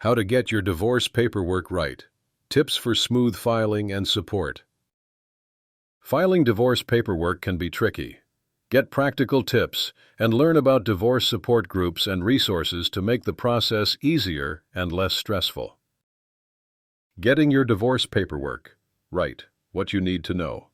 How to get your divorce paperwork right. Tips for smooth filing and support. Filing divorce paperwork can be tricky. Get practical tips and learn about divorce support groups and resources to make the process easier and less stressful. Getting your divorce paperwork right. What you need to know.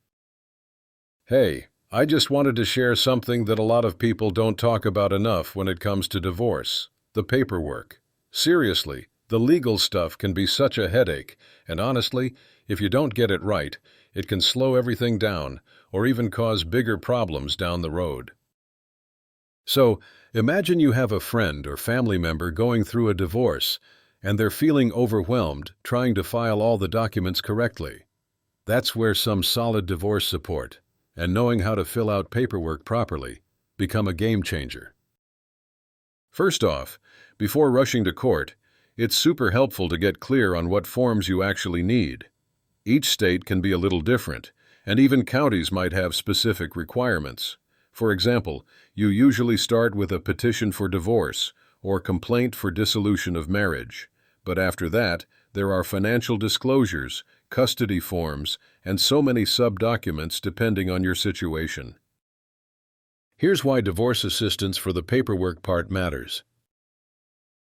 Hey, I just wanted to share something that a lot of people don't talk about enough when it comes to divorce: the paperwork. Seriously, the legal stuff can be such a headache, and honestly, if you don't get it right, it can slow everything down or even cause bigger problems down the road. So, imagine you have a friend or family member going through a divorce, and they're feeling overwhelmed trying to file all the documents correctly. That's where some solid divorce support and knowing how to fill out paperwork properly become a game changer. First off, before rushing to court, it's super helpful to get clear on what forms you actually need. Each state can be a little different, and even counties might have specific requirements. For example, you usually start with a petition for divorce or complaint for dissolution of marriage. But after that, there are financial disclosures, custody forms, and so many sub-documents depending on your situation. Here's why divorce assistance for the paperwork part matters.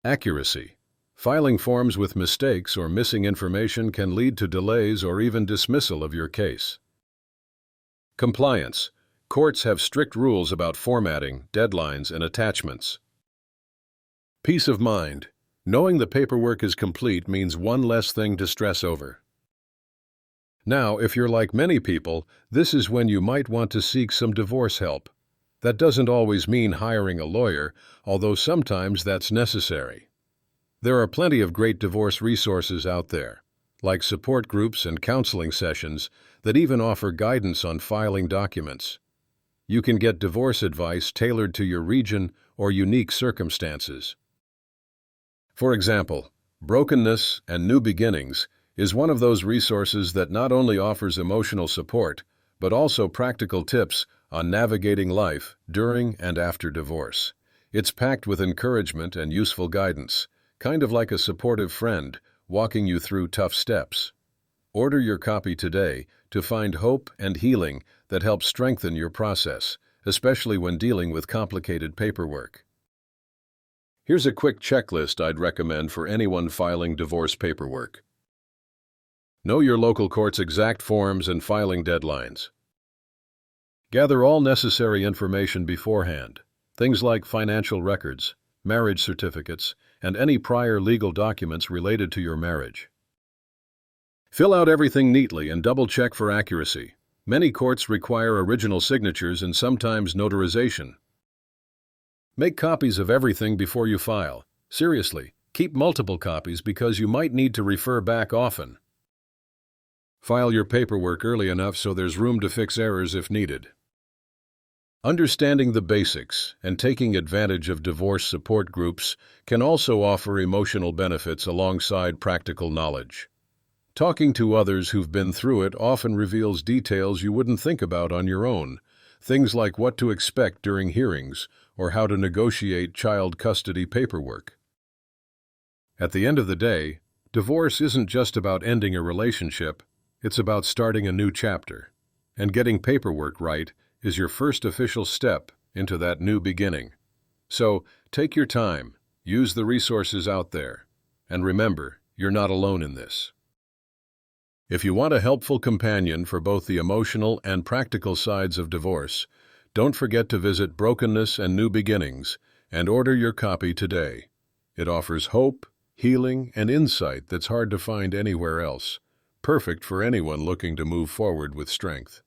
Accuracy. Filing forms with mistakes or missing information can lead to delays or even dismissal of your case. Compliance. Courts have strict rules about formatting, deadlines, and attachments. Peace of mind. Knowing the paperwork is complete means one less thing to stress over. Now, if you're like many people, this is when you might want to seek some divorce help. That doesn't always mean hiring a lawyer, although sometimes that's necessary. There are plenty of great divorce resources out there, like support groups and counseling sessions that even offer guidance on filing documents. You can get divorce advice tailored to your region or unique circumstances. For example, Brokenness and New Beginnings is one of those resources that not only offers emotional support, but also practical tips on navigating life during and after divorce. It's packed with encouragement and useful guidance, kind of like a supportive friend walking you through tough steps. Order your copy today to find hope and healing that help strengthen your process, especially when dealing with complicated paperwork. Here's a quick checklist I'd recommend for anyone filing divorce paperwork. Know your local court's exact forms and filing deadlines. Gather all necessary information beforehand, things like financial records, marriage certificates, and any prior legal documents related to your marriage. Fill out everything neatly and double-check for accuracy. Many courts require original signatures and sometimes notarization. Make copies of everything before you file. Seriously, keep multiple copies because you might need to refer back often. File your paperwork early enough so there's room to fix errors if needed. Understanding the basics and taking advantage of divorce support groups can also offer emotional benefits alongside practical knowledge. Talking to others who've been through it often reveals details you wouldn't think about on your own, things like what to expect during hearings or how to negotiate child custody paperwork. At the end of the day, divorce isn't just about ending a relationship, it's about starting a new chapter. And getting paperwork right is your first official step into that new beginning. So, take your time, use the resources out there, and remember, you're not alone in this. If you want a helpful companion for both the emotional and practical sides of divorce, don't forget to visit Brokenness and New Beginnings and order your copy today. It offers hope, healing, and insight that's hard to find anywhere else, perfect for anyone looking to move forward with strength.